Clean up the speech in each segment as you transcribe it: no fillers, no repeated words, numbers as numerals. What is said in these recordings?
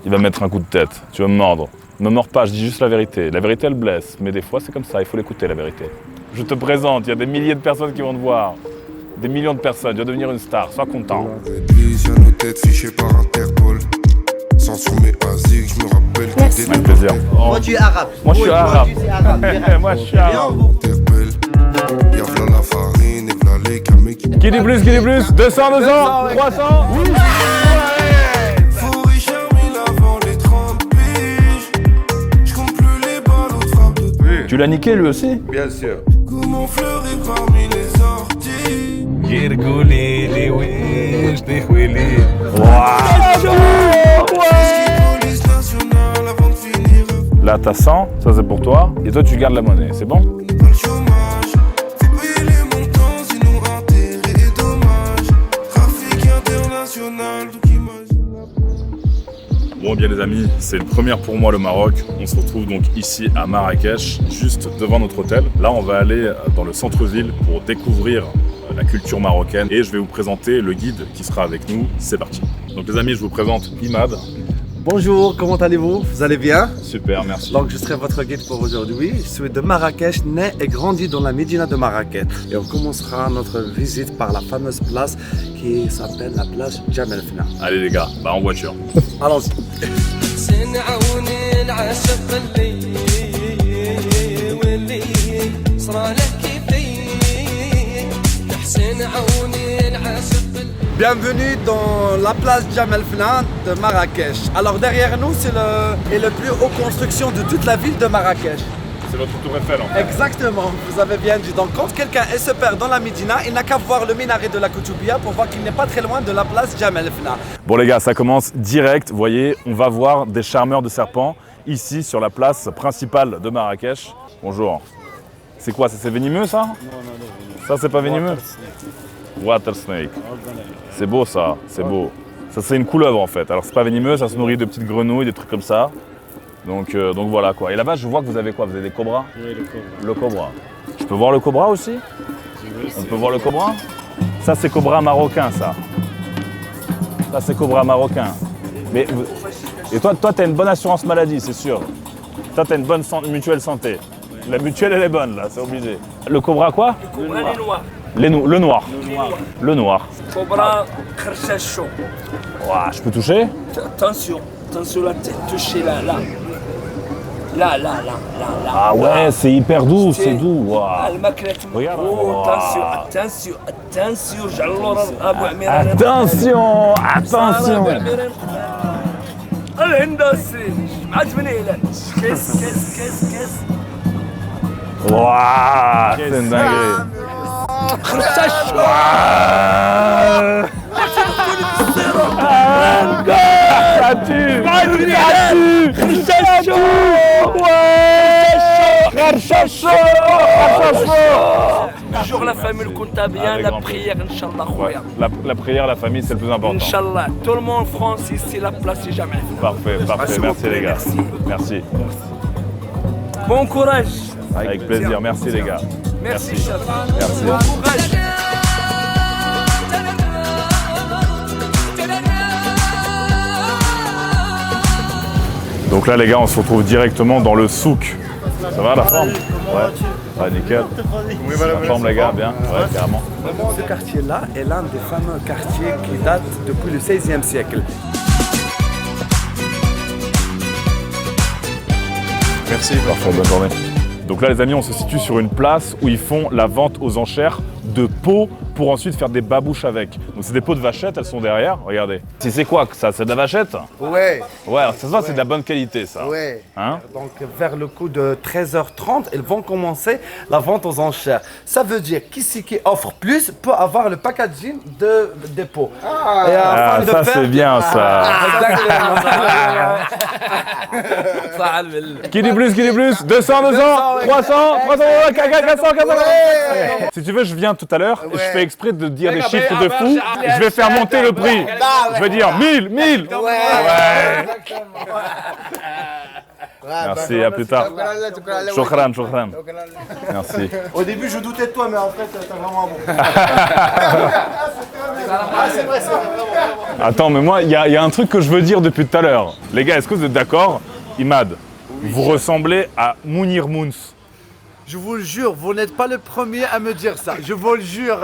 il va mettre un coup de tête, tu vas me mordre. Ne me mords pas, je dis juste la vérité. La vérité, elle blesse, mais des fois, c'est comme ça, il faut l'écouter, la vérité. Je te présente, il y a des milliers de personnes qui vont te voir. Des millions de personnes, tu vas devenir une star, sois content. Y'a nos têtes fichées par Interpol. Sans sur mes asiques, je me rappelle que t'es Avec plaisir. Moi, tu es arabe. Moi, je suis arabe. Tu es arabe. Moi, je suis arabe. Interpelle. Y'a v'là la farine et v'là les camés qui. Qui dit plus, qui dit plus 200, 200, 300 oui. Faut Richard Mille avant les 30 piges. J'compte plus les balles aux frappes de. Tu l'as niqué lui aussi? Bien sûr. Comment fleurir parmi les orties. Police nationale avant de finir. Là, t'as 100, ça c'est pour toi. Et toi, tu gardes la monnaie, c'est bon? Pas le chômage. Faut payer les montants, sinon intérêt et dommages. Trafic international, donc imagine. Bon, bien les amis, c'est une première pour moi le Maroc. On se retrouve donc ici à Marrakech, juste devant notre hôtel. Là, on va aller dans le centre-ville pour découvrir la culture marocaine et je vais vous présenter le guide qui sera avec nous. C'est parti. Donc les amis, je vous présente Imad. Bonjour, comment allez-vous? Vous allez bien? Super, merci. Donc je serai votre guide pour aujourd'hui. Je suis de Marrakech, né et grandi dans la Médina de Marrakech. Et on commencera notre visite par la fameuse place qui s'appelle la place Djamel Fna. Allez les gars, bah en voiture. Allons-y. Bienvenue dans la place Djamel Fna de Marrakech. Alors derrière nous, c'est le plus haute construction de toute la ville de Marrakech. C'est votre tour Eiffel en fait. Exactement, vous avez bien dit. Donc quand quelqu'un se perd dans la Médina, il n'a qu'à voir le minaret de la Koutoubia pour voir qu'il n'est pas très loin de la place Djamel Fna. Bon les gars, ça commence direct. Vous voyez, on va voir des charmeurs de serpents ici sur la place principale de Marrakech. Bonjour. C'est quoi ça? C'est venimeux ça? Non. Ça c'est pas venimeux? Water snake. C'est beau ça, c'est beau. Ça c'est une couleuvre en fait. Alors c'est pas venimeux, ça se nourrit de petites grenouilles, des trucs comme ça. Donc voilà quoi. Et là-bas je vois que vous avez quoi? Vous avez des cobras? Oui, le cobra. Le cobra. Je peux voir le cobra aussi? On peut voir le cobra? Ça c'est cobra marocain ça. Ça c'est cobra marocain. Mais, et toi t'as une bonne assurance maladie, c'est sûr. Toi t'as une bonne mutuelle santé. La mutuelle elle est bonne là, c'est obligé. Le cobra quoi? Le noir. Le noir. Le noir. Cobra Kharchacho. Ouah, je peux toucher? Attention la tête, touchez là. Là. Ah ouais, c'est hyper doux, c'est doux. Ouah. Regarde. Oh, attention. Jalloura Abou Amir. Attention. الهندسي عجبني لك كيس Ouah, c'est une dinguerie. Toujours la famille, le compte bien, la prière, Inch'Allah. La prière, la famille, c'est le plus important. Inch'Allah, tout le monde en France, ici, la place, c'est jamais. Parfait, merci les gars. Merci. Bon courage. Avec plaisir, merci les gars. Merci, chef. Merci. Bon courage. Donc là les gars, on se retrouve directement dans le souk. Ça va la forme? Ouais, nickel. La forme les gars, bien? Ouais, carrément. Ce quartier-là est l'un des fameux quartiers qui date depuis le XVIe siècle. Merci, parfait, bonne journée. Donc là les amis, on se situe sur une place où ils font la vente aux enchères de pots pour ensuite faire des babouches avec. Donc c'est des pots de vachettes, elles sont derrière, regardez. C'est quoi ça? C'est de la vachette? Ouais. Ouais, alors ça se voit, c'est de la bonne qualité ça. Ouais. Hein? Donc vers le coup de 13h30, ils vont commencer la vente aux enchères. Ça veut dire qu'ici qui offre plus peut avoir le packaging des pots. Ah, ça c'est bien ça. Qui dit plus? 200, 300, 400. Si tu veux, je viens tout à l'heure et je fais exprès de dire des chiffres de fou. Je vais faire monter le prix. Je vais dire 1000. Ouais. Merci, à plus tard. Shukran, shukran. Merci. Au début, je doutais de toi, mais en fait, t'as vraiment un bon. C'est vrai, Attends, mais moi, il y a un truc que je veux dire depuis tout à l'heure. Les gars, est-ce que vous êtes d'accord? Imad, vous ressemblez à Mounir Mouns. Je vous le jure, vous n'êtes pas le premier à me dire ça. Je vous le jure.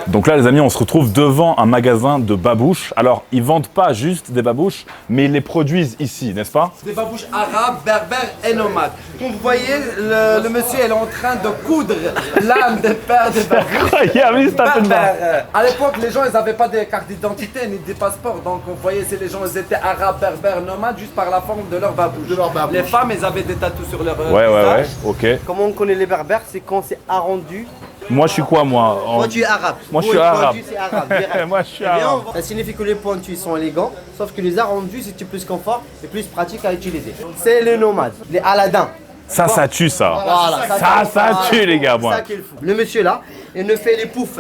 Donc là, les amis, on se retrouve devant un magasin de babouches. Alors, ils vendent pas juste des babouches, mais ils les produisent ici, n'est-ce pas? Des babouches arabes, berbères et nomades. Comme vous voyez, le monsieur elle est en train de coudre l'âme des pères des babouches. Berbères. À l'époque, les gens ils n'avaient pas de carte d'identité ni des passeports. Donc vous voyez, c'est les gens ils étaient arabes, berbères, nomades juste par la forme de leur babouche. Les femmes, elles avaient des tatous sur leur visage. ok. Comment on connaît les berbères, c'est quand c'est arrondi. Moi, je suis quoi, moi? Moi, tu es arabe. Moi, je suis Pour les arabe. pointus, c'est arabe. direct. Moi, je suis Eh bien, arabe. ça signifie que les pointus sont élégants, sauf que les arrondis, c'est plus confort et plus pratique à utiliser. C'est les nomades, les Aladins. Ça tue, ça. Voilà, Ça tue, les gars, C'est moi. ça qu'il faut. Le monsieur là, il nous fait les poufs,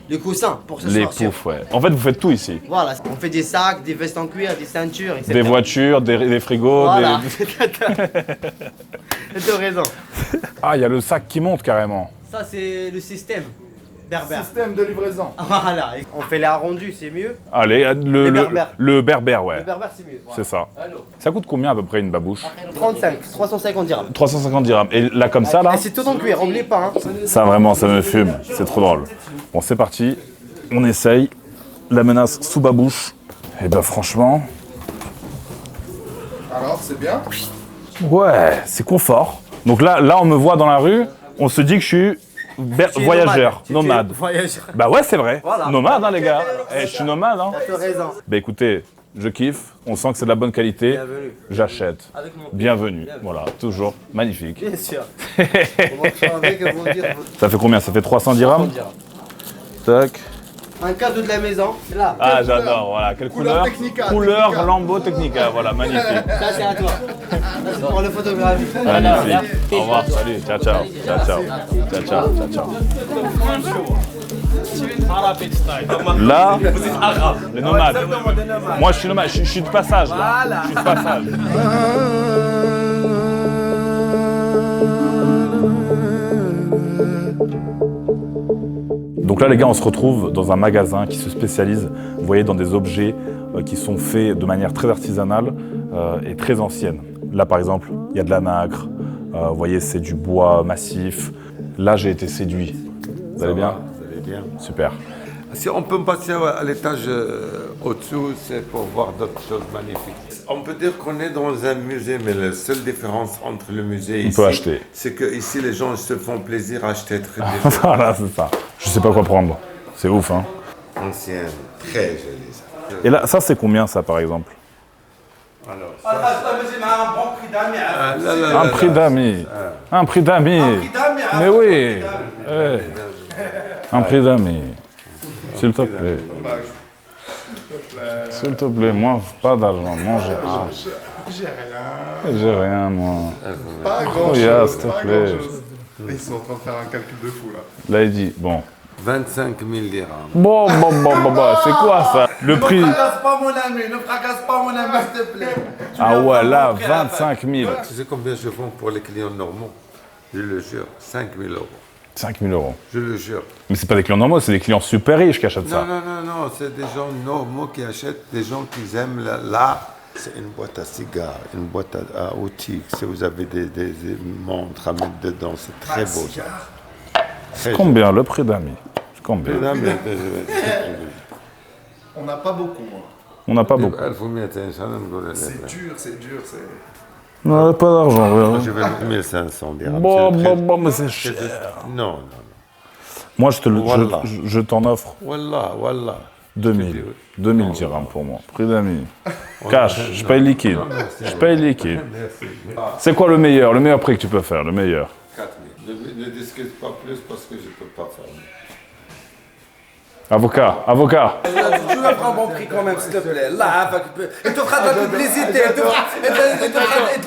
les coussins pour se Les sortir. poufs, ouais. En fait, vous faites tout ici. Voilà, on fait des sacs, des vestes en cuir, des ceintures, etc. Des voitures, des frigos, Voilà. des... Tu as raison. Ah, il y a le sac qui monte carrément. Ça, c'est le système berbère. Système de livraison. Voilà, on fait les arrondis, c'est mieux. Allez, Les berbères. le berbère, ouais. Le berbère, c'est mieux. C'est ça. Ça coûte combien à peu près une babouche? 35, 350 dirhams. 350 dirhams. Et là, comme ça, là, Et c'est tout en cuir, n'oublie pas. Hein. ça vraiment, ça me fume. C'est trop drôle. Bon, c'est parti. On essaye. La menace sous babouche. Et ben franchement, Alors, c'est bien. ouais, c'est confort. Donc là, on me voit dans la rue, on se dit que je suis Tu es voyageur, nomade. Voyageur. Bah ouais, c'est vrai. Voilà. Nomade, hein, les gars. Eh, je suis nomade, hein. Tu as raison. Bah écoutez, je kiffe. On sent que c'est de la bonne qualité. Bienvenue. J'achète. Avec mon Bienvenue. Voilà, toujours magnifique. Bien sûr. On va faire avec et vous dire. Ça fait combien? Ça fait 300 dirhams. Tac. Un cadeau de la maison. Là. Ah, j'adore. Voilà, quelle couleur? Technica, Couleur Technica. Lambo Technica. Voilà, magnifique. Ça, c'est à toi. Ça, c'est pour le photographie. Magnifique. Au revoir. Salut. Ciao, ciao. Ciao, ciao. Ciao, ciao. Ciao, ciao. Là, les nomades. Moi, je suis nomade. Je suis de passage, là. Je suis de passage. Donc là, les gars, on se retrouve dans un magasin qui se spécialise, vous voyez, dans des objets qui sont faits de manière très artisanale et très ancienne. Là, par exemple, il y a de la nacre. Vous voyez, c'est du bois massif. Là, j'ai été séduit. Vous allez bien? Vous allez bien. Super. Si on peut me passer à l'étage au-dessous, c'est pour voir d'autres choses magnifiques. On peut dire qu'on est dans un musée, mais la seule différence entre le musée et On ici, peut acheter. c'est que ici les gens se font plaisir à acheter des choses Voilà, c'est ça. Je sais pas quoi prendre. C'est ouf, hein. anciennes, très jolies. Ça. Et là, ça, c'est combien, ça, par exemple? Alors, Un prix d'amis. Un prix d'amis. Mais oui. Eh. Un prix d'amis. S'il te plaît. S'il te plaît, moi, pas d'argent. Moi, j'ai rien, moi. Pas Oh, grand-chose. yeah, s'il te pas plaît. grand-chose. Ils sont en train de faire un calcul de fou, là. Là, il dit, bon. 25 000 dirhams. Bon, c'est quoi ça? Le prix. Ne fracasse pas mon ami, ne fracasse pas mon ami, s'il te plaît. Ah ouais, là, 25 000. Tu sais combien je vends pour les clients normaux? Je le jure, 5 000 euros. 5 000 euros. Je le jure. Mais c'est pas des clients normaux, c'est des clients super riches qui achètent ça. Non, c'est des gens normaux qui achètent, des gens qui aiment l'art. C'est une boîte à cigares, une boîte à outils. Si vous avez des montres à mettre dedans, c'est très beau ça. Très Combien le prix d'amis? Combien? joli. On n'a pas beaucoup, moi. On n'a pas beaucoup. C'est dur, c'est dur, c'est... On n'a pas d'argent. Je vais 1500 dirhams. Bon, mais c'est cher. Non. Moi, Wallah. je t'en offre Wallah. 2000. 2000 dirhams pour moi. Prix d'amis. Cash, je paye liquide. Je paye liquide. C'est quoi le meilleur prix que tu peux faire, le meilleur? 4000. Ne discute pas plus parce que je ne peux pas faire. Avocat. Tu me prends un bon prix quand même, s'il te plaît. Là, il te fera de la publicité. Il te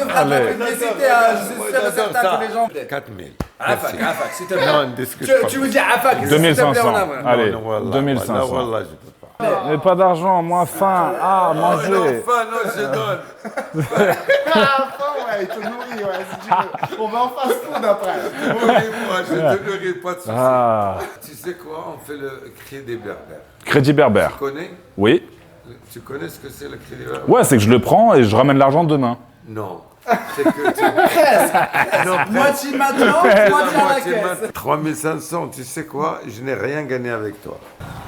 fera de la publicité. Je suis certain que les gens... 4000. Afak, s'il te plaît. Non, ne discute pas. Tu me dis Afak, 2500. s'il te plaît, on a- Allez, Non, wallah, 2500. wallah, je ne peux pas. Mais pas d'argent, moi faim. Ah, manger. non, je donne. Ouais, il te nourrit, ouais, si tu veux. On va en fast food après. Moi, je te nourris pas de soucis. Ah. Tu sais quoi? On fait le cri des berbères. Crédit berbère. Tu connais? Oui. Tu connais ce que c'est le cri des berbères? Ouais, c'est que je le prends et je ramène l'argent demain. Non. C'est que tu... Moitié maintenant, moitié à la caisse. 3500, tu sais quoi? Je n'ai rien gagné avec toi.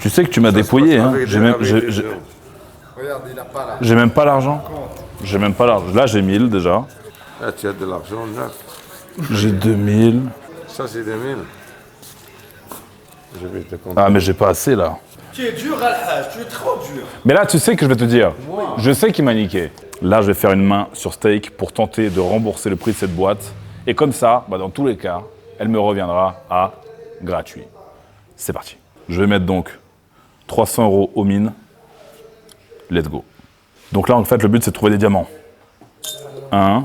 Tu sais que tu m'as dépouillé, hein. J'ai même, Regarde, il a pas là. j'ai même pas l'argent. J'ai même pas l'argent. Là, j'ai 1000 déjà. Là, tu as de l'argent neuf. J'ai 2000. Ça, c'est 2000. Je vais te compter. Ah, mais j'ai pas assez là. Tu es dur, Al-Hajj, tu es trop dur. Mais là, tu sais que je vais te dire. Je sais qu'il m'a niqué. Là, je vais faire une main sur steak pour tenter de rembourser le prix de cette boîte. Et comme ça, dans tous les cas, elle me reviendra à gratuit. C'est parti. Je vais mettre donc 300 € aux mines. Let's go. Donc là, en fait, le but, c'est de trouver des diamants. 1,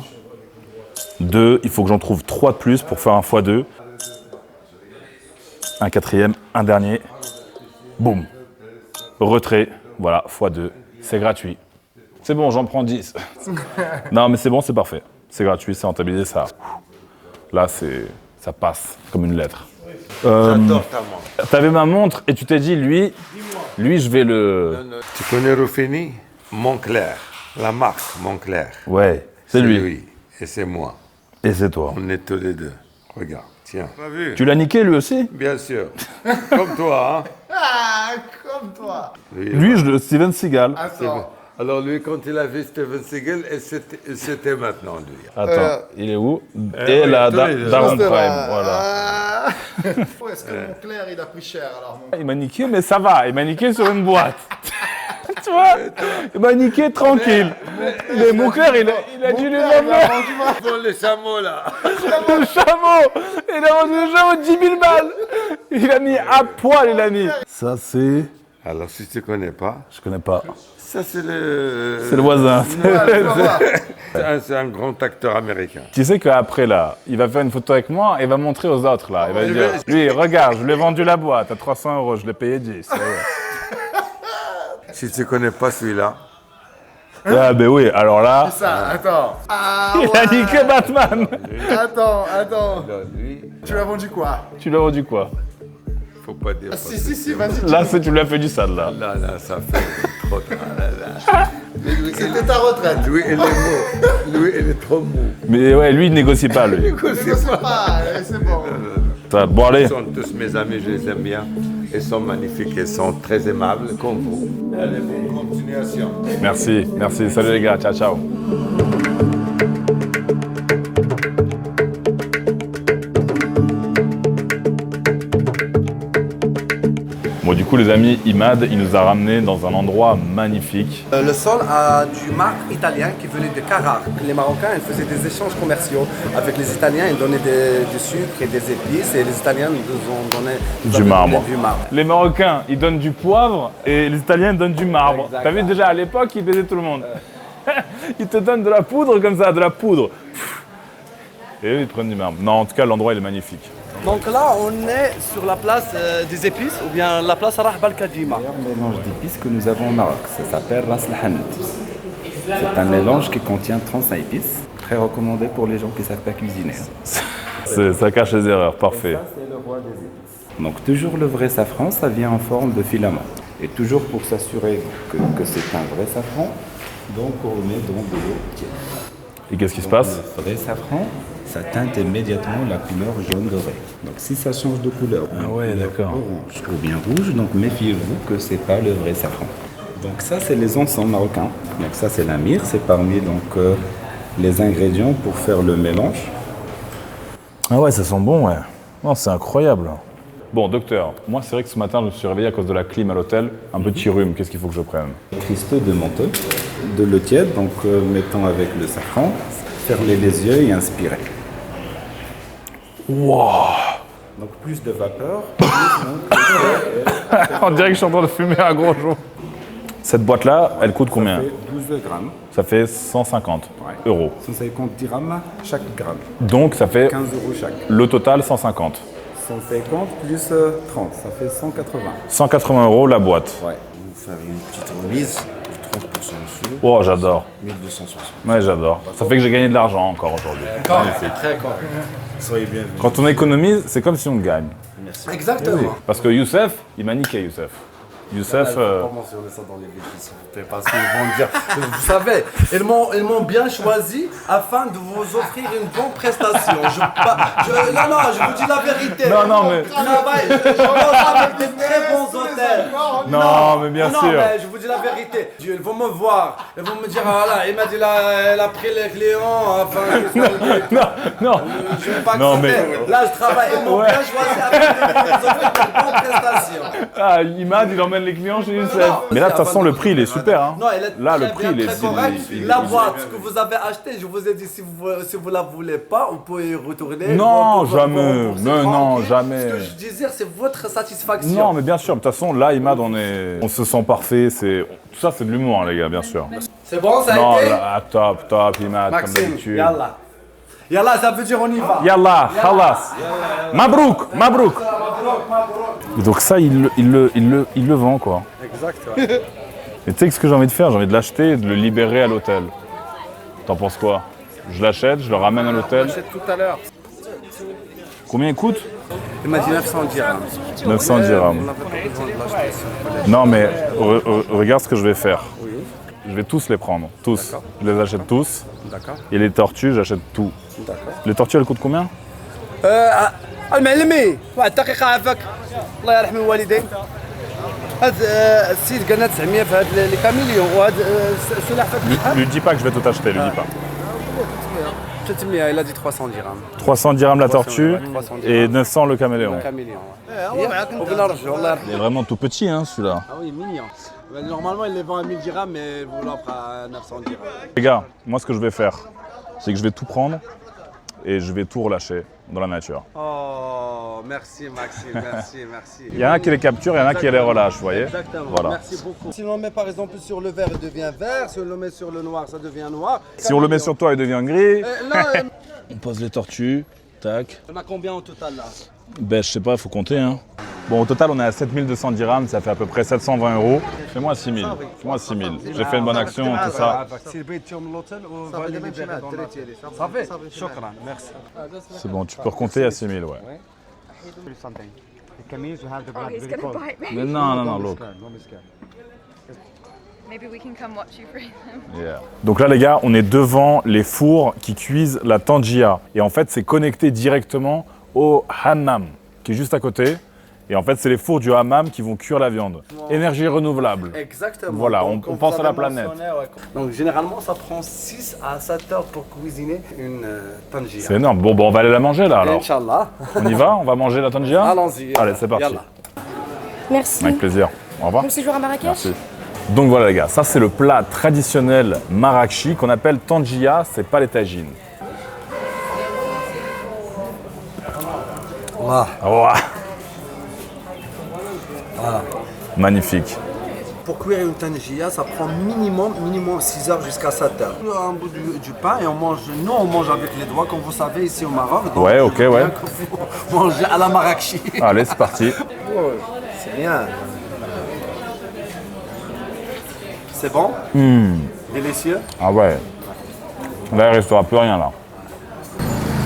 2, il faut que j'en trouve 3 de plus pour faire un x2. Un quatrième, un dernier. Boum. Retrait, voilà, x2. C'est gratuit. C'est bon, j'en prends 10. Non, mais c'est bon, c'est parfait. C'est gratuit, c'est rentabilisé, ça. Là, ça passe comme une lettre. J'adore ta montre. T'avais ma montre et tu t'es dit, lui, je vais le... Tu connais Ruffini? Moncler. La marque Moncler. Ouais, c'est lui. Et c'est moi. Et c'est toi. On est tous les deux. Regarde, tiens. Pas vu? Tu l'as niqué lui aussi? Bien sûr. Comme toi, hein? Ah, comme toi. Lui, Steven Seagal. Attends. Alors lui, quand il a vu Steven Seagal, c'était maintenant lui. Attends, il est où? Et là, Daron Prime, voilà. Ah. Est-ce que mon Claire, il a pris cher alors mon... Il m'a niqué, mais ça va. Il m'a niqué sur une boîte. Tu vois? Il m'a niqué tranquille. Mais mon cœur, il a dû lui vendre Bon, les chameaux là. le chameau. Il a vendu le chameau 10 000 balles. Il a mis à poil, il a mis. Ça, c'est... Alors si tu connais pas, Je connais pas. ça c'est le... C'est le voisin. C'est un grand acteur américain. Tu sais qu'après, là, il va faire une photo avec moi et il va montrer aux autres, là. Il va dire, lui, regarde, je lui ai vendu la boîte à 300 €, je l'ai payé 10. Si tu connais pas celui-là, Ah, ben oui, alors là, Ça, attends. Ah, il a niqué Batman. Attends. là, lui, Tu l'as vendu quoi? Tu l'as vendu quoi? faut pas dire. Si, vas-y. Là, tu lui as fait du sale, là. Là, ça fait trop. C'était ta retraite. Lui, il est mou. Lui, il est trop mou. Mais ouais, lui, il négocie pas, lui. C'est pas, c'est bon. Ça, bon, allez. Ils sont tous mes amis, je les aime bien. Ils sont magnifiques, ils sont très aimables, comme vous. Allez, bonne continuation. Merci. Salut les gars, ciao. Bon, du coup, les amis, Imad, il nous a ramenés dans un endroit magnifique. Le sol a du marc italien qui venait de Carrare. Les Marocains, ils faisaient des échanges commerciaux avec les Italiens. Ils donnaient du sucre et des épices et les Italiens nous ont donné Du marbre. Du marbre. Les Marocains, ils donnent du poivre et les Italiens donnent du marbre. T'as vu déjà à l'époque, ils baisaient tout le monde. Ils te donnent de la poudre comme ça, de la poudre. Et eux, ils prennent du marbre. Non, en tout cas, l'endroit, il est magnifique. Donc là, on est sur la place des épices ou bien la place Rahb al-Kadima. Le mélange d'épices que nous avons au Maroc, ça s'appelle Ras al-Hanout. C'est un mélange qui contient 35 épices, très recommandé pour les gens qui ne savent pas cuisiner. Ça cache les erreurs, parfait. Ça, c'est le roi des épices. Donc toujours le vrai safran, ça vient en forme de filament. Et toujours pour s'assurer que c'est un vrai safran, donc on le met dans de l'eau tiède. Et qu'est-ce qui se passe? Le vrai safran, ça teinte immédiatement la couleur jaune doré. Donc si ça change de couleur, orange ou bien rouge, donc méfiez-vous que c'est pas le vrai safran. Donc ça c'est les encens marocains. Donc ça c'est la myrrhe, c'est parmi les ingrédients pour faire le mélange. Ah ouais, ça sent bon, ouais. Non, c'est incroyable. Bon, docteur, moi c'est vrai que ce matin je me suis réveillé à cause de la clim à l'hôtel. Un petit rhume, qu'est-ce qu'il faut que je prenne? Cristaux de menthe, de l'eau tiède, donc mettons avec le safran, fermez les yeux et inspirez. Wow. Donc plus de vapeur, On dirait que je suis en train de fumer un gros jour. Cette boîte-là, elle coûte combien? ça fait 12 grammes. Ça fait 150 €. 150 dirhams chaque gramme. Donc ça fait 15 € chaque. le total 150. 150 plus 30, ça fait 180. 180 € la boîte. Ouais. Vous faire une petite remise de 30% dessus. Oh, j'adore. 1260. Ouais, j'adore. Ça fait que j'ai gagné de l'argent encore aujourd'hui. Magnifique. Très correct. Soyez bienvenus. Quand on économise, c'est comme si on gagne. Exactement. Parce que Youssef, il m'a niqué, Youssef. Youssef, Pas mentionner ça dans les vidéos, s'il vous plaît, parce qu'ils vont dire. Vous savez, ils m'ont bien choisi afin de vous offrir une bonne prestation. Non, je vous dis la vérité. Non, mais- Je travaille, je mange avec des très bons hôtels. Non, mais bien non, sûr. mais je vous dis la vérité. Ils vont me voir, ils vont me dire, ah là, il m'a dit là, elle a pris les clients. Enfin, non. je vais pas Non, accepter. mais- Là, je travaille, ils m'ont Ouais. bien choisi afin de vous offrir une bonne prestation. Ah, Imad, il emmène les clients chez Youssef. Non, Mais là, de toute façon, avant le de- prix, il est super. Hein. Non, elle est Là, très le prix, bien, il est... très correct. La boîte que vous avez achetée, je vous ai dit, si vous la voulez pas, vous pouvez y retourner. Non, Vous jamais. remboursez Non, non, tranquille. jamais. Ce que je disais, c'est votre satisfaction. Non, mais bien sûr. De toute façon, là, Imad, on se sent parfait. Tout ça, c'est de l'humour, hein, les gars, bien sûr. C'est bon, ça a Non, été là, top, Imad, comme Maxime, d'habitude. yallah. Yallah, ça veut dire on y va. Yallah, khalas. Mabrouk. Et donc ça, il le vend, quoi. Exact, Et tu sais ce que j'ai envie de faire? J'ai envie de l'acheter et de le libérer à l'hôtel. T'en penses quoi? Je l'achète, je le ramène à l'hôtel. tout à l'heure. Combien il coûte? Il m'a dit 900 dirhams. 900 dirhams. Non, mais regarde ce que je vais faire. Je vais tous les prendre, tous. Je les achète tous. D'accord. Et les tortues, j'achète tout. Les tortues, elles coûtent combien? المعلمي واحد الدقيقة عافاك الله يرحم الوالدين هذا السيد قالنا 900 في هذا لي كاميليون وهذا السلحفاة Lui dis pas que je vais tout acheter, lui dis pas. 300 il a dit 300 dirhams 300 dirhams la tortue 300 et 900 le caméléon. كاميليون وقلنا نرجعوا الله يرحم Il est vraiment tout petit, hein, celui-là. Ah oui, mignon. Normalement, il les vend à 1000 dirhams, mais vous l'offre à 900 dirhams. Les gars, moi ce que je vais faire, c'est que je vais tout prendre et je vais tout relâcher dans la nature. Oh, merci Maxime, merci. Il y en a qui les capturent, il y en a qui les relâchent, vous voyez? Exactement, Voilà. merci beaucoup. Si on le met par exemple sur le vert, il devient vert. Si on le met sur le noir, ça devient noir. Si on le met sur toi, il devient gris. Non, On pose les tortues, tac. on a combien au total là? Ben je sais pas, il faut compter, hein. Bon, au total, on est à 7200 dirhams, ça fait à peu près 720 euros. Fais-moi 6000, fais-moi 6000. J'ai fait une bonne action, tout ça. C'est bon, tu peux recompter à 6000, ouais. Mais non, look. Maybe we can come watch you free them. Yeah. Donc là, les gars, on est devant les fours qui cuisent la tangia. Et en fait, c'est connecté directement au hammam, qui est juste à côté. Et en fait, c'est les fours du hammam qui vont cuire la viande. Énergie renouvelable. Exactement. Voilà, Donc, on comme pense vous à la avez planète. mentionné, ouais. Donc généralement, ça prend 6 à 7 heures pour cuisiner une tangia. C'est énorme. Bon, on va aller la manger là alors. Inch'Allah. On y va? On va manger la tangia? Allons-y. Allez, c'est parti. Yallah. Merci. Avec plaisir. Au revoir. Bon séjour à Marrakech. Merci. Donc voilà les gars, ça c'est le plat traditionnel marrakchi qu'on appelle tangia, c'est pas les tagines. Allah. Ouah. Magnifique. Pour cuire une tangia, ça prend minimum 6 heures jusqu'à 7 heures. Un bout du pain et on mange avec les doigts, comme vous savez, ici au Maroc. Donc Ouais, ok, je veux ouais. bien que vous mangez à la marrakchi. Allez, c'est parti. C'est bien. C'est bon? Délicieux? Ah ouais. Là, il restera plus rien là.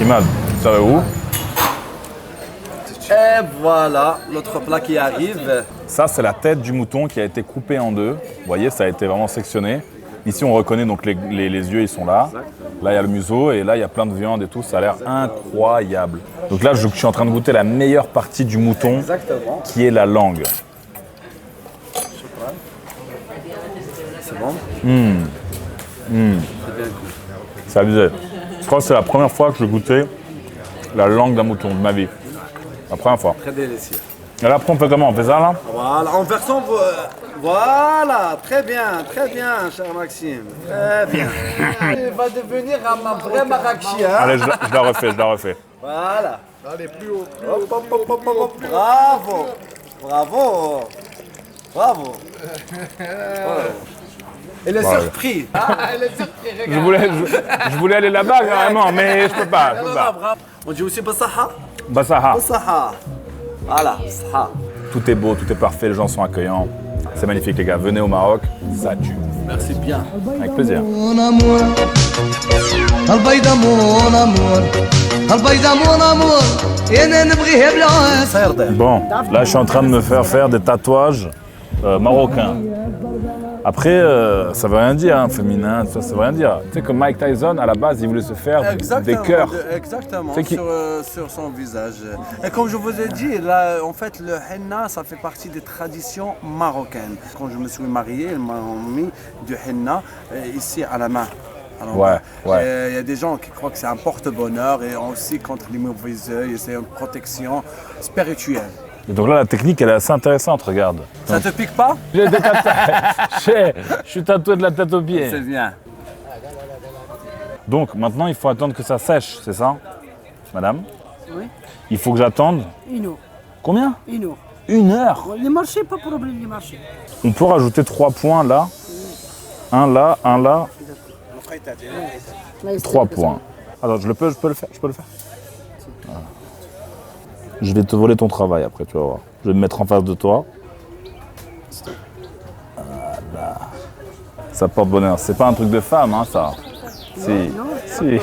Imad, ça va où? Et voilà, l'autre plat qui arrive. Ça, c'est la tête du mouton qui a été coupée en deux. Vous voyez, ça a été vraiment sectionné. Ici, on reconnaît donc les yeux, ils sont là. Là, il y a le museau et là, il y a plein de viande et tout. Ça a l'air incroyable. Donc là, je suis en train de goûter la meilleure partie du mouton, Exactement. qui est la langue. C'est bon? C'est abusé. Je crois que c'est la première fois que je goûtais la langue d'un mouton de ma vie. La première fois. Très délicieux. Et là, après, on fait comment? On fait ça là? Voilà, en versant. Voilà, très bien, cher Maxime. Très bien. Il va devenir un vrai marrakchi, hein? Allez, je la refais. Voilà. Allez, plus haut. Hop. Bravo. Il est surpris. Il est surpris, regarde. Je voulais aller là-bas carrément, mais je peux pas. On dit aussi Basaha. Basaha. Basaha. Voilà, Saha. Tout est beau, tout est parfait, les gens sont accueillants. C'est magnifique les gars, venez au Maroc, ça tue. Merci bien. Avec plaisir. mon amour البيضة mon amour البيضة mon amour أنا نبغيها بلا Bon, là je suis en train de me faire des tatouages marocains. Après, ça veut rien dire, hein, féminin, ça veut rien dire. Tu sais que Mike Tyson, à la base, il voulait se faire des cœurs. Exactement, C'est qui- sur son visage. Et comme je vous ai dit, là, en fait, le henna, ça fait partie des traditions marocaines. Quand je me suis marié, ils m'ont mis du henna ici à la main. Alors, Ouais, ouais. Il y a des gens qui croient que c'est un porte-bonheur et aussi contre les mauvais œils, c'est une protection spirituelle. Et donc là, la technique, elle est assez intéressante, regarde. Ça te pique pas? J'ai des tatouages. Je suis tatoué de la tête aux pieds. C'est bien. Donc maintenant, il faut attendre que ça sèche, c'est ça, madame? Oui. Il faut que j'attende. 1 heure. Combien? 1 heure. 1 heure. Les marchés, pas de problème, les marchés. On peut rajouter 3 points là. Un là, 3 points. Attends, je peux le faire, Voilà. Je vais te voler ton travail après, tu vas voir. Je vais me mettre en face de toi. Voilà. Ça porte bonheur. C'est pas un truc de femme, hein, ça. Si. Si.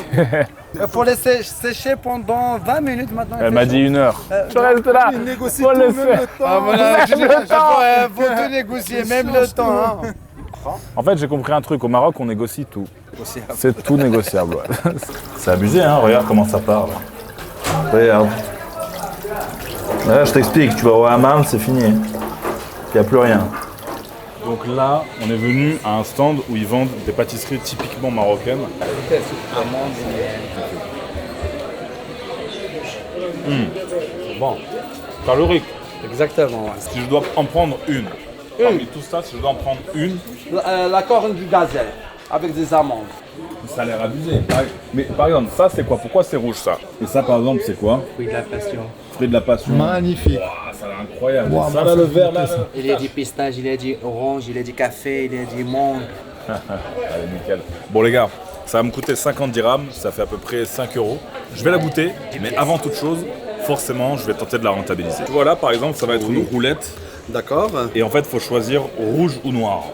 Il faut laisser sécher pendant 20 minutes maintenant. Elle m'a dit 1 heure. Je reste là. Il négocie Faut tout, laisser. même le temps. Ah, voilà, faut tout négocier, même le temps. Hein. En fait, j'ai compris un truc. Au Maroc, on négocie tout. C'est tout négociable. Ouais. C'est abusé, hein. Regarde comment ça part. Là. Regarde. Là, je t'explique. Tu vas au hammam, c'est fini. Il n'y a plus rien. Donc là, on est venu à un stand où ils vendent des pâtisseries typiquement marocaines. Bon, Calorique. exactement. Ouais. Si je dois en prendre une, parmi tout ça, si je dois en prendre une, La corne du gazelle avec des amandes. ça a l'air abusé. Mais par exemple, ça c'est quoi? Pourquoi c'est rouge ça? Et ça par exemple, c'est quoi? Fruit de la passion. Fruit de la passion. Magnifique. Ouah, ça a l'air incroyable. Ça là, le vert là. Il y a du pistache, il y a du orange, il y a du café, il y a du mangue. Allez, nickel. Bon les gars, ça va me coûter 50 dirhams, ça fait à peu près 5 euros. Je vais la goûter, mais avant toute chose, forcément, je vais tenter de la rentabiliser. Tu vois là, par exemple, ça va être une roulette. D'accord. Et en fait, il faut choisir rouge ou noir.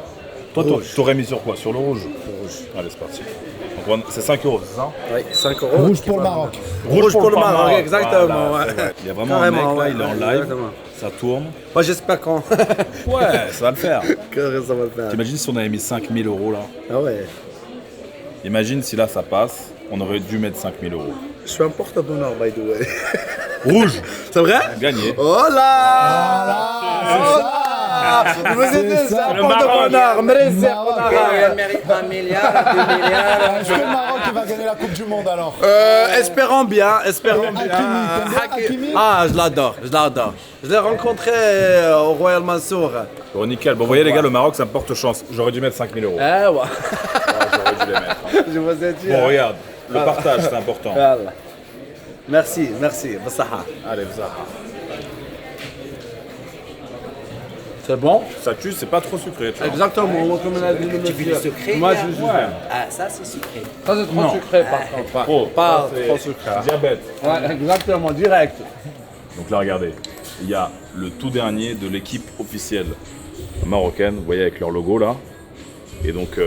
Toi, t'aurais mis sur quoi? Sur le rouge? Rouge. Allez, c'est parti. Donc, c'est 5 euros, c'est ça? Oui, 5 euros. Rouge pour le Maroc. Rouge pour le Maroc, exactement. Voilà, Ouais. c'est vrai. Il y a vraiment Carrément, un mec là, ouais, il est en ouais, live, exactement. ça tourne. Moi, j'espère qu'on. Ouais, ça va le faire. que ça va le faire. T'imagines si on avait mis 5000 euros là? Ah ouais. Imagine si là ça passe, on aurait dû mettre 5000 euros. Je suis un porte-bonheur, by the way. Rouge! C'est vrai? Gagné. Oh là! Oh là! Vous êtes ça, le porte-bonheur. Merci. Elle mérite 1 milliard, 2 milliards. Est-ce que le Maroc il va gagner la Coupe du Monde alors? Espérons bien, espérons bien. t'aimes bien Hakimi? Ah, je l'adore, je l'adore. Je l'ai rencontré au Royal Mansour. Bon, nickel. Bon, vous voyez les gars, le Maroc, ça me porte chance. J'aurais dû mettre 5000 euros. Eh ouais. J'aurais dû les mettre. Hein. Je vous ai dit. Bon, regarde, le partage, c'est important. Voilà. Merci, merci. Bassaha. Allez, ça. C'est bon? Ça tue, c'est pas trop sucré. Tu vois. Exactement, comme l'a dit le Tu veux monsieur. du sucré? Moi, là? je suis. Ah, ça c'est sucré. Ça, c'est trop sucré, par contre. Trop. Pas Ça, c'est trop sucré. Diabète. Ouais, exactement, direct. Donc là, regardez, il y a le tout dernier de l'équipe officielle marocaine, vous voyez, avec leur logo là. Et donc,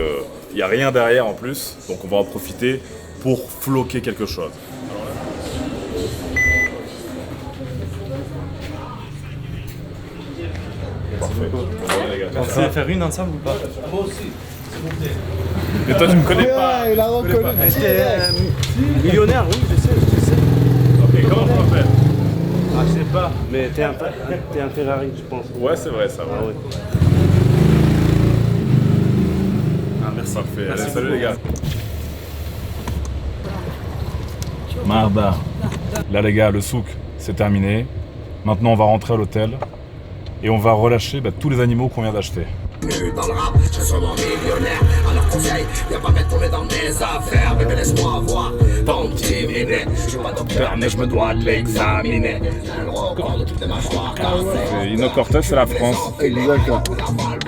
il n'y a rien derrière en plus, donc on va en profiter pour floquer quelque chose. Parfait. On va en faire une ensemble ou pas? Moi aussi. Mais toi, tu me connais pas. Ouais, il a reconnu. Millionnaire, oui, je sais. Ok, comment on va faire? Ah, je sais pas, mais t'es un Ferrari, je pense. Ouais, c'est vrai, ça va. Ah ouais. Ah, merci. Parfait. Merci Allez, salut beaucoup. les gars. Marda. Là, les gars, le souk, c'est terminé. Maintenant, on va rentrer à l'hôtel et on va relâcher tous les animaux qu'on vient d'acheter. Dans le rap, je suis mon millionnaire. Alors conseil, viens pas mettre tomber dans mes affaires. Bébé, laisse-moi voir ton petit bébé. Je suis pas docteur, mais je me dois de l'examiner. J'ai le record de toutes les mâchoires cassées. Ino Cortés, c'est la France. Exactement.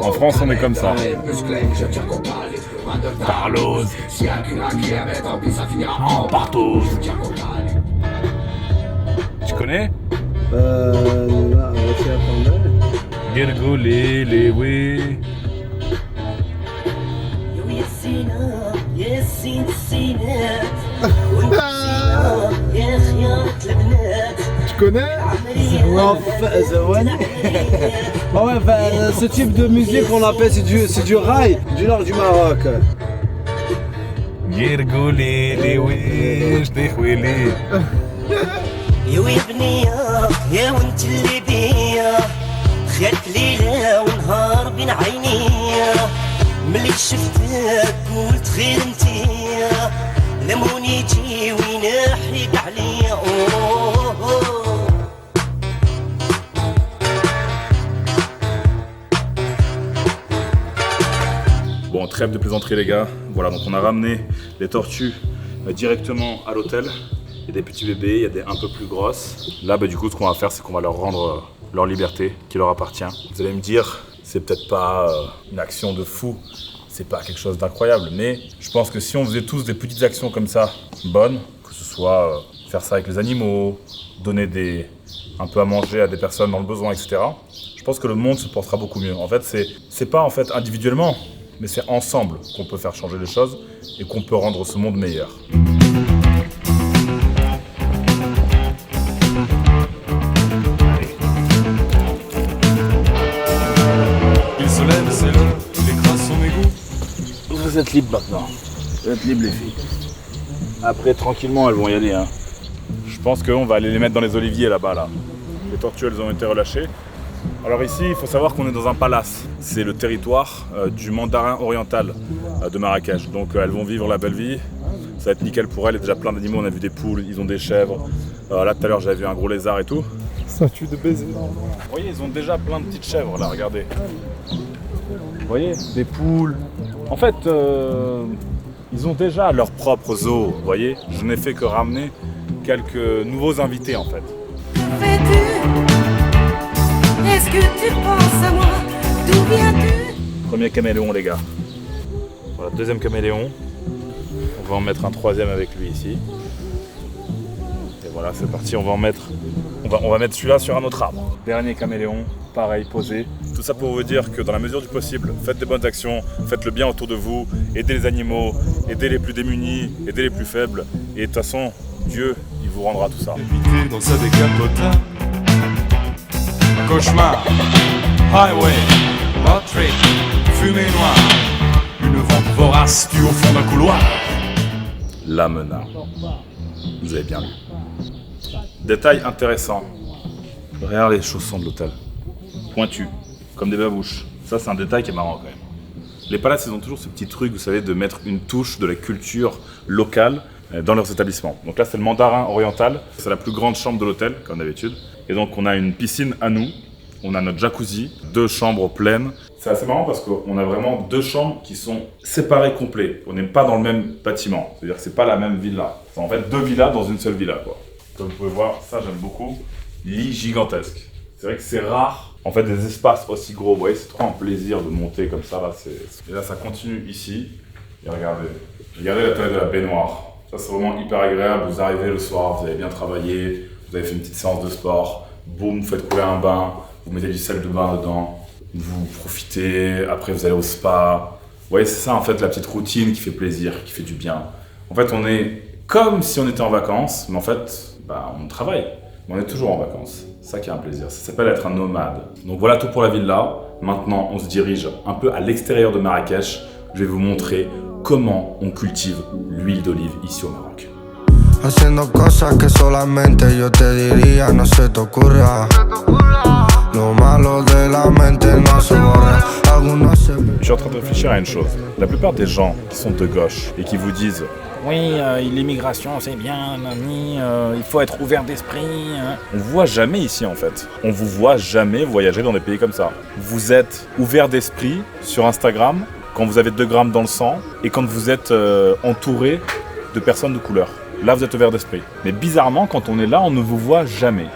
En France, on est comme ça. Musclé, je tire qu'au palais. Pas de Carlos. S'il y a qu'une qui avait tant pis, ça finira en partout. Je tire qu'au palais. Tu connais? Là, on va s'y attendre. Girgolé, les oui. Tu connais? Ah ouais, ben, ce type de musique on appelle c'est du rail du nord du Maroc. Girgolé, les oui, je t'ai يا بنية يا وانت اللي بيا خيرك ليلة ونهار بين عينيا ملي شفتك قلت خير انتيا لموني يجي وينحيك عليا Bon, trêve de plaisanterie les gars. Voilà, donc on a ramené les tortues directement à l'hôtel. Il y a des petits bébés, il y a des un peu plus grosses. Là, du coup, ce qu'on va faire, c'est qu'on va leur rendre leur liberté qui leur appartient. Vous allez me dire, c'est peut-être pas une action de fou, c'est pas quelque chose d'incroyable, mais je pense que si on faisait tous des petites actions comme ça, bonnes, que ce soit faire ça avec les animaux, donner un peu à manger à des personnes dans le besoin, etc., je pense que le monde se portera beaucoup mieux. En fait, c'est pas en fait individuellement, mais c'est ensemble qu'on peut faire changer les choses et qu'on peut rendre ce monde meilleur. Il se lève, c'est l'heure, il écrase son égout. Vous êtes libres maintenant. Vous êtes libres les filles. Après, tranquillement, elles vont y aller. Hein. Je pense qu'on va aller les mettre dans les oliviers là-bas. Là. Les tortues, elles ont été relâchées. Alors ici, il faut savoir qu'on est dans un palace. C'est le territoire du mandarin oriental de Marrakech. Donc elles vont vivre la belle vie. Ça va être nickel pour elles. Il y a déjà plein d'animaux. On a vu des poules, ils ont des chèvres. Là tout à l'heure, j'avais vu un gros lézard et tout. Ça tue de baiser. Vous voyez, ils ont déjà plein de petites chèvres là, regardez. Vous voyez, des poules. En fait, ils ont déjà leur propre zoo, vous voyez. Je n'ai fait que ramener quelques nouveaux invités en fait. Est-ce que tu penses à moi? D'où viens-tu? Premier caméléon les gars. Voilà, deuxième caméléon. On va en mettre un troisième avec lui ici. Et voilà, c'est parti, on va mettre celui-là sur un autre arbre. Dernier caméléon, pareil, posé. Tout ça pour vous dire que dans la mesure du possible, faites des bonnes actions, faites le bien autour de vous, aidez les animaux, aidez les plus démunis, aidez les plus faibles. Et de toute façon, Dieu, il vous rendra tout ça. Éviter dans sa décapotable. Cauchemar, highway, road trip, fumée noire. Une vente vorace tue au fond d'un couloir. La Mena. Vous avez bien lu. Détail intéressant. Regarde les chaussons de l'hôtel. Pointus, comme des babouches. Ça, c'est un détail qui est marrant quand même. Les palaces, ils ont toujours ce petit truc, vous savez, de mettre une touche de la culture locale dans leurs établissements. Donc là, c'est le mandarin oriental. C'est la plus grande chambre de l'hôtel, comme d'habitude. Et donc, on a une piscine à nous. On a notre jacuzzi, 2 chambres pleines. C'est assez marrant parce qu'on a vraiment 2 chambres qui sont séparées complets. On n'est pas dans le même bâtiment. C'est-à-dire que c'est pas la même villa. C'est en fait 2 villas dans une seule villa, quoi. Comme vous pouvez voir, ça j'aime beaucoup. Lit gigantesque. C'est vrai que c'est rare. En fait, des espaces aussi gros. Vous voyez, c'est trop un plaisir de monter comme ça. Là, et là, ça continue ici. Et regardez la taille de la baignoire. Ça, c'est vraiment hyper agréable. Vous arrivez le soir, vous avez bien travaillé, vous avez fait une petite séance de sport. Boum, vous faites couler un bain. Vous mettez du sel de bain dedans, vous profitez, après vous allez au spa. Vous voyez, c'est ça en fait la petite routine qui fait plaisir, qui fait du bien. En fait, on est comme si on était en vacances, mais en fait, on travaille, mais on est toujours en vacances. C'est ça qui est un plaisir, ça s'appelle être un nomade. Donc voilà tout pour la villa. Maintenant, on se dirige un peu à l'extérieur de Marrakech. Je vais vous montrer comment on cultive l'huile d'olive ici au Maroc. Haciendo cosas que solamente yo te diría, no se te ocurra. Lo malo de la mente no se borra. Algunos se... Je suis en train de réfléchir à une chose. La plupart des gens qui sont de gauche et qui vous disent oui, l'immigration c'est bien, nani, il faut être ouvert d'esprit. Hein. On ne voit jamais ici en fait. On vous voit jamais voyager dans des pays comme ça. Vous êtes ouvert d'esprit sur Instagram quand vous avez 2 grammes dans le sang et quand vous êtes entouré de personnes de couleur. Là, vous êtes ouvert d'esprit. Mais bizarrement, quand on est là, on ne vous voit jamais.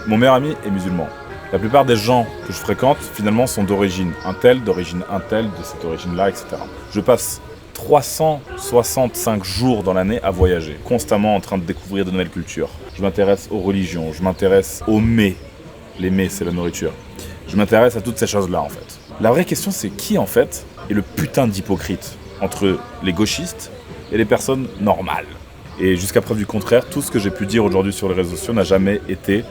Mon meilleur ami est musulman. La plupart des gens que je fréquente, finalement, sont d'origine un tel, de cette origine-là, etc. Je passe 365 jours dans l'année à voyager, constamment en train de découvrir de nouvelles cultures. Je m'intéresse aux religions, je m'intéresse aux mets. Les mets, c'est la nourriture. Je m'intéresse à toutes ces choses-là en fait. La vraie question c'est qui en fait est le putain d'hypocrite entre les gauchistes et les personnes normales. Et jusqu'à preuve du contraire, tout ce que j'ai pu dire aujourd'hui sur les réseaux sociaux n'a jamais été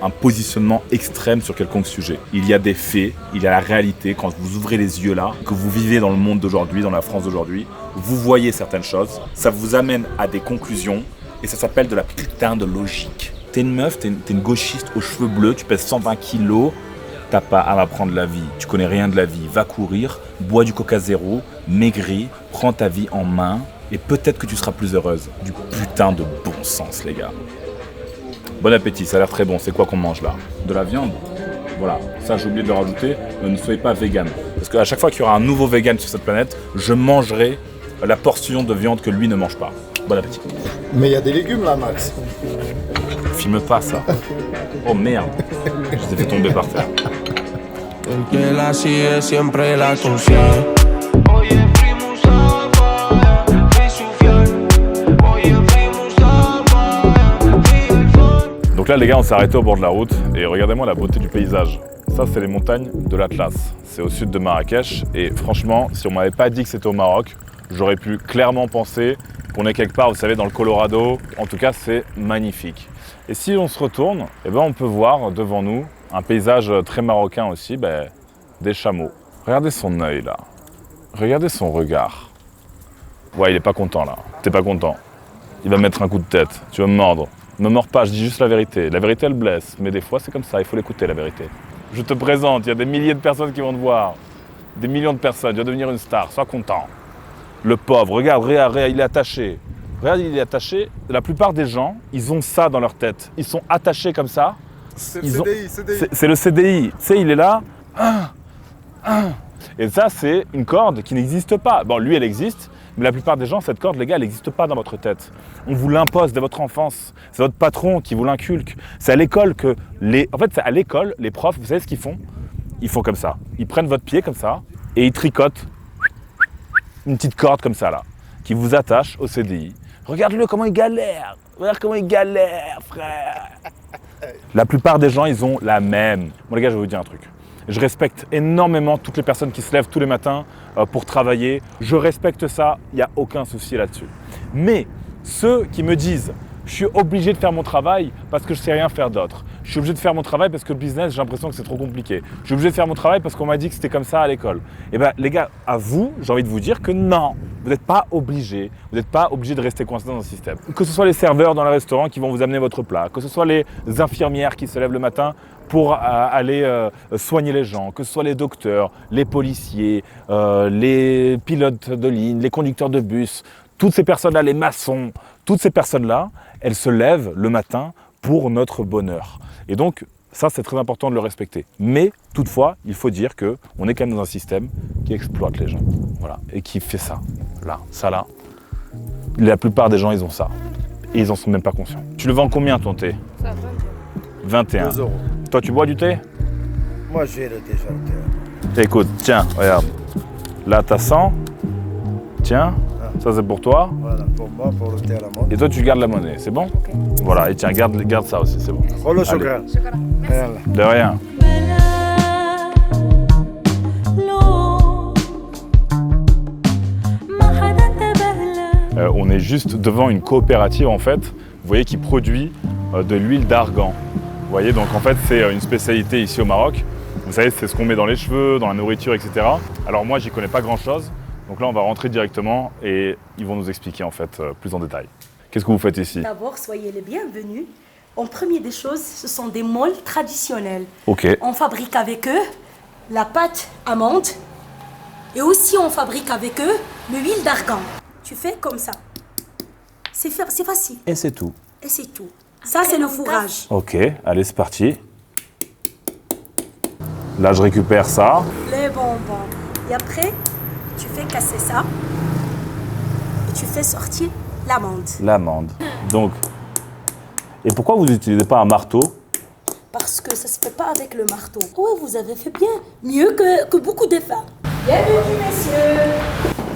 un positionnement extrême sur quelconque sujet. Il y a des faits, il y a la réalité. Quand vous ouvrez les yeux là, que vous vivez dans le monde d'aujourd'hui, dans la France d'aujourd'hui, vous voyez certaines choses, ça vous amène à des conclusions et ça s'appelle de la putain de logique. T'es une meuf, t'es une gauchiste aux cheveux bleus, tu pèses 120 kilos, t'as pas à m'apprendre la vie, tu connais rien de la vie, va courir, bois du Coca Zéro, maigris, prends ta vie en main et peut-être que tu seras plus heureuse. Du putain de bon sens les gars. Bon appétit, ça a l'air très bon. C'est quoi qu'on mange là? De la viande. Voilà, ça j'ai oublié de le rajouter. Ne soyez pas vegan. Parce qu'à chaque fois qu'il y aura un nouveau vegan sur cette planète, je mangerai la portion de viande que lui ne mange pas. Bon appétit. Mais il y a des légumes là, Max. Filme pas ça. Oh merde. Je t'ai fait tomber par terre. Donc là les gars on s'est arrêté au bord de la route et regardez-moi la beauté du paysage. Ça c'est les montagnes de l'Atlas. C'est au sud de Marrakech et franchement si on m'avait pas dit que c'était au Maroc, j'aurais pu clairement penser qu'on est quelque part, vous savez, dans le Colorado. En tout cas c'est magnifique. Et si on se retourne, eh ben, on peut voir devant nous un paysage très marocain aussi, des chameaux. Regardez son œil là, regardez son regard. Ouais il est pas content là, t'es pas content. Il va me mettre un coup de tête, tu vas me mordre. Ne me mords pas, je dis juste la vérité. La vérité, elle blesse. Mais des fois, c'est comme ça, il faut l'écouter, la vérité. Je te présente, il y a des milliers de personnes qui vont te voir. Des millions de personnes, tu vas devenir une star, sois content. Le pauvre, regarde, il est attaché. Regarde, il est attaché. La plupart des gens, ils ont ça dans leur tête. Ils sont attachés comme ça. C'est le CDI. C'est le CDI. Tu sais, il est là. Et ça, c'est une corde qui n'existe pas. Bon, lui, elle existe. Mais la plupart des gens, cette corde, les gars, elle n'existe pas dans votre tête. On vous l'impose dès votre enfance. C'est votre patron qui vous l'inculque. C'est à l'école que En fait, c'est à l'école, les profs, vous savez ce qu'ils font? Ils font comme ça. Ils prennent votre pied comme ça et ils tricotent une petite corde comme ça, là, qui vous attache au CDI. Regarde-le, comment il galère. Regarde comment il galère, frère. La plupart des gens, ils ont la même. Bon, les gars, je vais vous dire un truc. Je respecte énormément toutes les personnes qui se lèvent tous les matins pour travailler. Je respecte ça, il n'y a aucun souci là-dessus. Mais ceux qui me disent « je suis obligé de faire mon travail parce que je ne sais rien faire d'autre. Je suis obligé de faire mon travail parce que le business, j'ai l'impression que c'est trop compliqué. Je suis obligé de faire mon travail parce qu'on m'a dit que c'était comme ça à l'école. » Eh bien, les gars, à vous, j'ai envie de vous dire que non, vous n'êtes pas obligé. Vous n'êtes pas obligé de rester coincé dans un système. Que ce soit les serveurs dans le restaurant qui vont vous amener votre plat, que ce soit les infirmières qui se lèvent le matin pour aller soigner les gens, que ce soit les docteurs, les policiers, les pilotes de ligne, les conducteurs de bus, toutes ces personnes-là, les maçons, toutes ces personnes-là, elles se lèvent le matin pour notre bonheur. Et donc, ça, c'est très important de le respecter. Mais, toutefois, il faut dire qu'on est quand même dans un système qui exploite les gens. Voilà. Et qui fait ça. Là, ça là. La plupart des gens, ils ont ça. Et ils en sont même pas conscients. Tu le vends combien, ton thé? Ça, 21. 2 €. Toi, tu bois du thé? Moi, j'ai le thé, j'ai le thé. Écoute, tiens, regarde. Là, t'as 100. Tiens, ça c'est pour toi. Voilà, pour moi, pour le thé à la mode. Et toi, tu gardes la monnaie, c'est bon? Voilà, et tiens, garde ça aussi, c'est bon. Oh, le Allez. chocolat. De rien. On est juste devant une coopérative, en fait, vous voyez, qui produit de l'huile d'argan. Vous voyez, donc en fait, c'est une spécialité ici au Maroc. Vous savez, c'est ce qu'on met dans les cheveux, dans la nourriture, etc. Alors moi, j'y connais pas grand-chose. Donc là, on va rentrer directement et ils vont nous expliquer en fait plus en détail. Qu'est-ce que vous faites ici? D'abord, soyez les bienvenus. En premier des choses, ce sont des moules traditionnels. Ok. On fabrique avec eux la pâte amande et aussi on fabrique avec eux l'huile d'argan. Tu fais comme ça. C'est facile. Et c'est tout. Et c'est tout. Ça, c'est le fourrage. Ok, allez, c'est parti. Là, je récupère ça. Les bonbons. Et après, tu fais casser ça et tu fais sortir l'amande. L'amande. Donc, et pourquoi vous n'utilisez pas un marteau? Parce que ça se fait pas avec le marteau. Oh, vous avez fait bien. Mieux que beaucoup de femmes. Bienvenue, messieurs.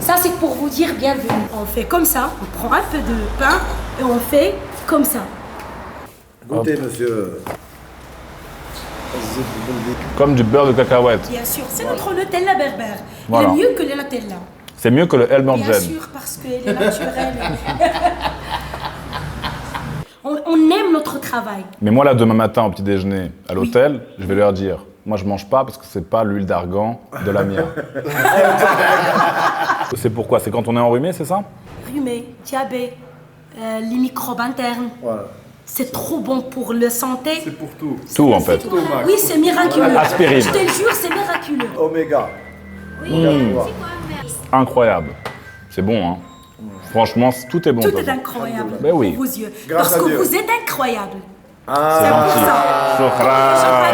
Ça, c'est pour vous dire bienvenue. On fait comme ça. On prend un peu de pain et on fait comme ça. Goûtez, monsieur. Comme du beurre de cacahuète. Bien sûr, c'est notre Nutella berbère. Voilà. Il est mieux que le Nutella. C'est mieux que le Bien Elmergen. sûr, parce qu'il est naturel. on aime notre travail. Mais moi, là, demain matin, au petit déjeuner, à l'hôtel, je vais leur dire, moi, je mange pas parce que c'est pas l'huile d'argan de la mienne. C'est pourquoi? C'est quand on est enrhumé, c'est ça? Rhumé, diabète, les microbes internes. Voilà. C'est trop bon pour la santé. C'est pour tout. Tout, en fait. Oui, c'est miraculeux. Aspirine. Je te le jure, c'est miraculeux. Oméga. Incroyable. C'est bon, hein. Franchement, tout est bon. Tout est incroyable Ben oui. pour vos yeux. Grâce Parce à que Dieu. vous êtes incroyable. C'est C'est pour gentil. ça. Shukran.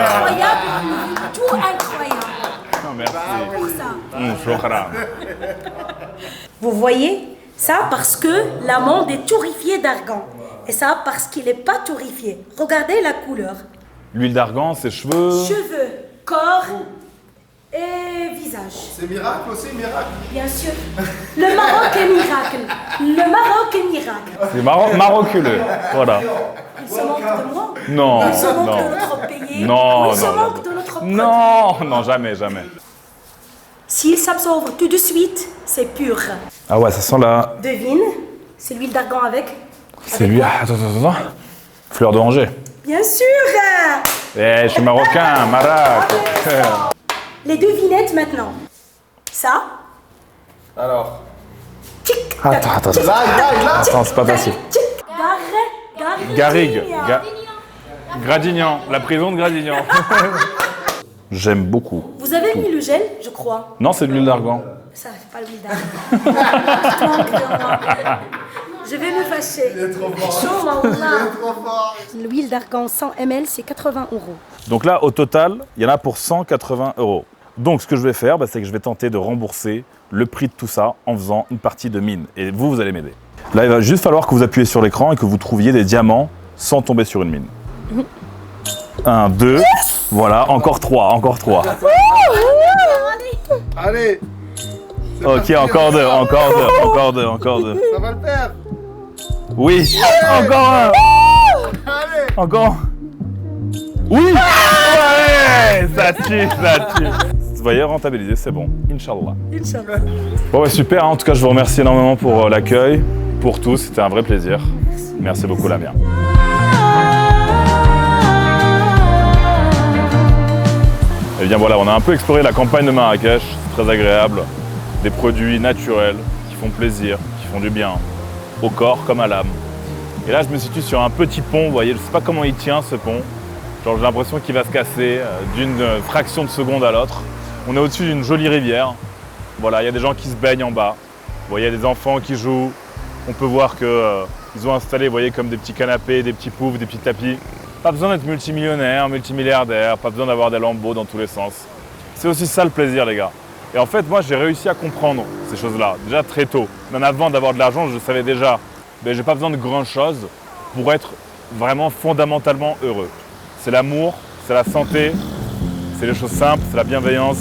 Incroyable, tout incroyable. Non, merci. C'est pour ça. Shukran. Vous voyez, ça parce que l'amande est torréfiée d'argan. Et ça parce qu'il n'est pas torréfié. Regardez la couleur. L'huile d'argan, ses cheveux. Cheveux, corps et visage. C'est miracle aussi, miracle. Bien sûr. Le Maroc est miracle. Le Maroc est miracle. C'est maroculeux. Voilà. Il se moque de moi. Non, Il se moque non. de notre pays. Non, Il se non, moque de notre produit. Non, non, jamais, jamais. S'il s'absorbe tout de suite, c'est pur. Ah ouais, ça sent la... Devine, c'est l'huile d'argan avec. C'est lui. Attends. Fleur d'oranger. Bien sûr. Eh, je suis marocain, Maroc. Les devinettes maintenant. Ça. Alors. Attends. Attends, c'est pas facile. Garrigue. Gradignan. La prison de Gradignan. J'aime beaucoup. Vous avez mis le gel, je crois. Non, c'est de l'huile d'argan. Ça fait pas l'huile d'argan. Je vais me fâcher. Il est trop fort. Chaud, Wallah. Il est trop fort. L'huile d'argan 100 ml, c'est 80 €. Donc là, au total, il y en a pour 180 €. Donc ce que je vais faire, c'est que je vais tenter de rembourser le prix de tout ça en faisant une partie de mine. Et vous allez m'aider. Là, il va juste falloir que vous appuyez sur l'écran et que vous trouviez des diamants sans tomber sur une mine. 1, 2, voilà, encore 3. Allez. Ok, encore 2. Ça va le faire. Oui, encore un. Encore. Oui. Ouais, ça tue. Vous voyez, rentabilisé, c'est bon. Inch'Allah. Bon, ouais, super. En tout cas, je vous remercie énormément pour l'accueil, pour tout. C'était un vrai plaisir. Merci beaucoup, Lamia. Et bien voilà, on a un peu exploré la campagne de Marrakech. C'est très agréable. Des produits naturels qui font plaisir, qui font du bien, au corps comme à l'âme. Et là, je me situe sur un petit pont, vous voyez, je ne sais pas comment il tient ce pont. Genre, j'ai l'impression qu'il va se casser d'une fraction de seconde à l'autre. On est au-dessus d'une jolie rivière. Voilà, il y a des gens qui se baignent en bas. Vous voyez, il y a des enfants qui jouent. On peut voir qu'ils ont installé, vous voyez, comme des petits canapés, des petits poufs, des petits tapis. Pas besoin d'être multimillionnaire, multimilliardaire, pas besoin d'avoir des lambeaux dans tous les sens. C'est aussi ça le plaisir, les gars. Et en fait, moi, j'ai réussi à comprendre ces choses-là, déjà très tôt. Même avant d'avoir de l'argent, je savais déjà, j'ai pas besoin de grand-chose pour être vraiment fondamentalement heureux. C'est l'amour, c'est la santé, c'est les choses simples, c'est la bienveillance,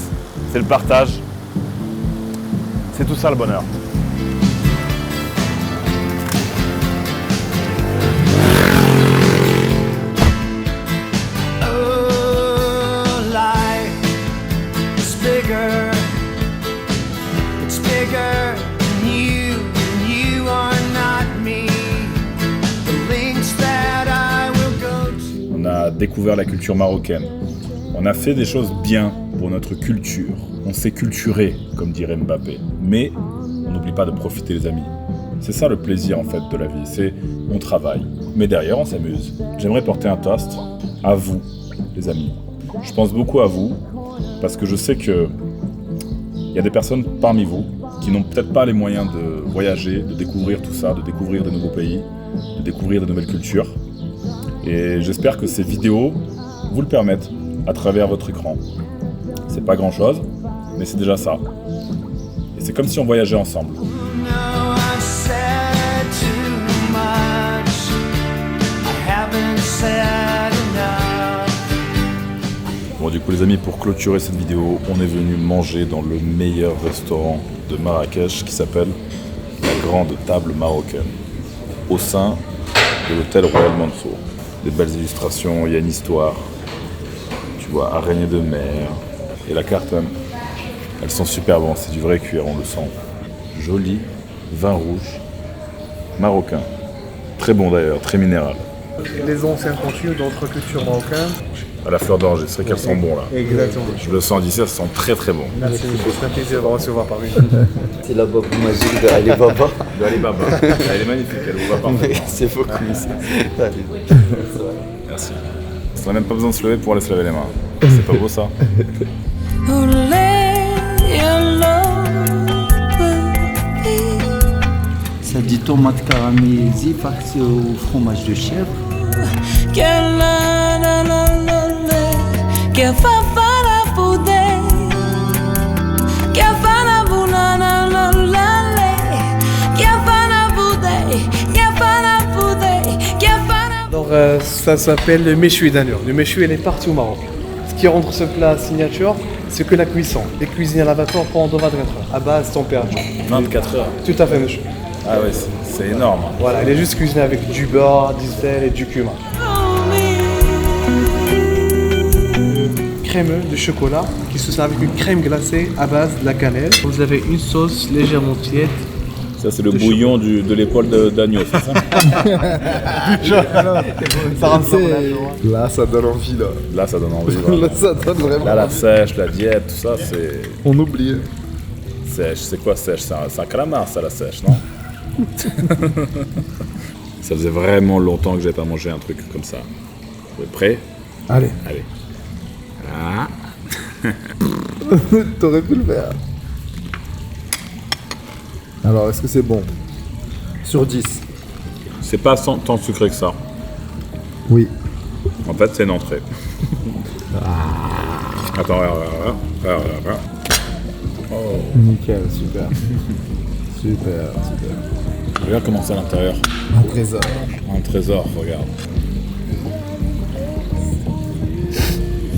c'est le partage. C'est tout ça le bonheur. On a découvert la culture marocaine. On a fait des choses bien pour notre culture. On s'est culturé, comme dirait Mbappé. Mais on n'oublie pas de profiter, les amis. C'est ça le plaisir en fait de la vie, c'est on travaille. Mais derrière, on s'amuse. J'aimerais porter un toast à vous, les amis. Je pense beaucoup à vous, parce que je sais que il y a des personnes parmi vous qui n'ont peut-être pas les moyens de voyager, de découvrir tout ça, de découvrir de nouveaux pays, de découvrir de nouvelles cultures. Et j'espère que ces vidéos vous le permettent à travers votre écran. C'est pas grand-chose, mais c'est déjà ça. Et c'est comme si on voyageait ensemble. Bon, du coup les amis, pour clôturer cette vidéo, on est venu manger dans le meilleur restaurant de Marrakech qui s'appelle la Grande Table Marocaine, au sein de l'hôtel Royal Mansour. Des belles illustrations, il y a une histoire. Tu vois, araignées de mer. Et la carte, elles sont super bonnes. C'est du vrai cuir, on le sent. Joli, vin rouge, marocain. Très bon d'ailleurs, très minéral. Les anciens contenus d'autres cultures marocaines. À la fleur d'oranger, c'est vrai qu'elles sont bons là. Exactement. Je le sens d'ici, elles sont très très bons. Merci, c'est un plaisir de vous recevoir parmi nous. C'est la boîte magique de Alibaba. De Alibaba. Elle est magnifique, elle vous va parfaitement. C'est beaucoup. Merci. On n'a même pas besoin de se lever pour aller se laver les mains. C'est pas beau ça? Ça dit tomate caramélisée farcie au fromage de chèvre. Alors ça s'appelle le méchoui d'agneau. Le méchoui, elle est partout au Maroc. Ce qui rend ce plat signature, c'est que la cuisson. Les cuisines à la vapeur pendant 24 heures, à basse température. 24 heures? Tout à fait, monsieur. Ah ouais, c'est énorme. Voilà, elle est juste cuisinée avec du beurre, du sel et du cumin. Crémeux de chocolat qui se sert avec une crème glacée à base de la cannelle. Vous avez une sauce légèrement tiède. Ça c'est le bouillon de l'épaule d'agneau, c'est ça? Là, ça donne envie, là. Là, ça donne envie. Là, ça donne vraiment Là, la envie. sèche, la diète, tout ça, c'est... On oublie. Sèche, c'est quoi sèche? C'est un calamar, ça, la sèche, non? Ça faisait vraiment longtemps que j'avais pas mangé un truc comme ça. Vous êtes prêts? Allez. Allez. Ah. T'aurais pu le faire. Alors, est-ce que c'est bon? Sur 10. C'est pas tant sucré que ça. Oui. En fait, c'est une entrée. Attends, regarde. Oh. Nickel, super. Super. Regarde comment c'est à l'intérieur. Un trésor. Un trésor, regarde.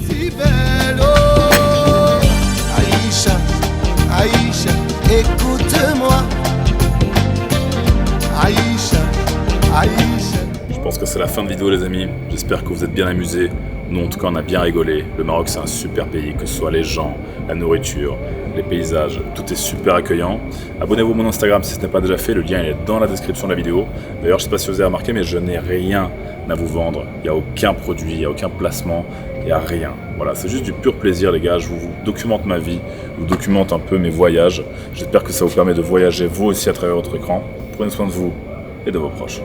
Si belle, oh Aïcha, Aïcha, écoute-moi. Aïcha, Aïcha. Je pense que c'est la fin de vidéo les amis, j'espère que vous êtes bien amusés. Nous en tout cas on a bien rigolé. Le Maroc c'est un super pays, que ce soit les gens, la nourriture, les paysages, tout est super accueillant. Abonnez-vous à mon Instagram si ce n'est pas déjà fait, le lien est dans la description de la vidéo. D'ailleurs je ne sais pas si vous avez remarqué mais je n'ai rien à vous vendre. Il n'y a aucun produit, il n'y a aucun placement, il n'y a rien. Voilà, c'est juste du pur plaisir les gars, je vous documente ma vie, je vous documente un peu mes voyages. J'espère que ça vous permet de voyager vous aussi à travers votre écran. Prenez soin de vous et de vos proches.